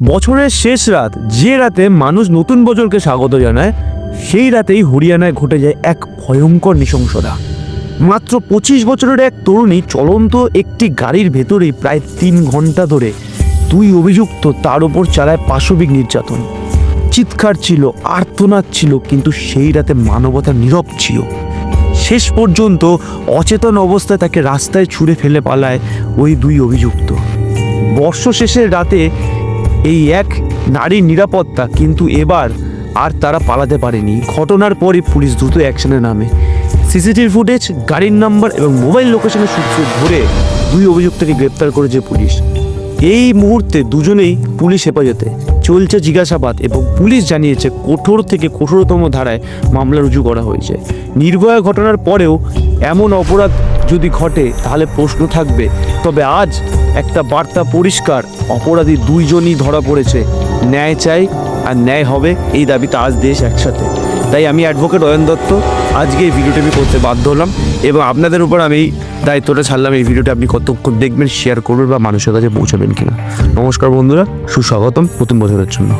বছরের শেষ রাত, যে রাতে মানুষ নতুন বছরকে স্বাগত জানায়, সেই রাতেই হরিয়ানায় ঘটে যায় এক ভয়ঙ্কর নৃশংসতা। মাত্র 25 বছরের এক তরুণী চলন্ত একটি গাড়ির ভেতরেই প্রায় 3 ঘন্টা ধরে দুই অভিযুক্ত তার ওপর চালায় পাশবিক নির্যাতন। চিৎকার ছিল, আর্তনাদ ছিল, কিন্তু সেই রাতে মানবতা নীরব ছিল। শেষ পর্যন্ত অচেতন অবস্থায় তাকে রাস্তায় ছুঁড়ে ফেলে পালায় ওই দুই অভিযুক্ত। বর্ষ শেষের রাতে এই এক নারীর নিরাপত্তা, কিন্তু এবার আর তারা পালাতে পারেনি। ঘটনার পরই পুলিশ দ্রুত অ্যাকশনে নামে। সিসিটিভি ফুটেজ, গাড়ির নাম্বার এবং মোবাইল লোকেশনের সূত্র ধরে দুই অভিযুক্তকে গ্রেপ্তার করেছে পুলিশ। এই মুহূর্তে দুজনেই পুলিশ হেফাজতে, চলছে জিজ্ঞাসাবাদ এবং পুলিশ জানিয়েছে কঠোর থেকে কঠোরতম ধারায় মামলা রুজু করা হয়েছে। নির্ভয়া ঘটনার পরেও এমন অপরাধ যদি ঘটে তাহলে প্রশ্ন থাকবে, তবে আজ একটা বার্তা পরিষ্কার, অপরাধী দুইজনই ধরা পড়েছে। ন্যায় চাই আর ন্যায় হবে, এই দাবিতে আজ দেশ একসাথে। তাই আমি অ্যাডভোকেট অয়ন দত্ত আজকে এই ভিডিওটি আমি করতে বাধ্য হলাম এবং আপনাদের উপর আমি দায়িত্বটা ছাড়লাম এই ভিডিওটা আপনি কতক্ষণ দেখবেন, শেয়ার করবেন বা মানুষের কাছে পৌঁছাবেন কিনা। নমস্কার বন্ধুরা, সুস্বাগতম নতুন বছরের জন্য।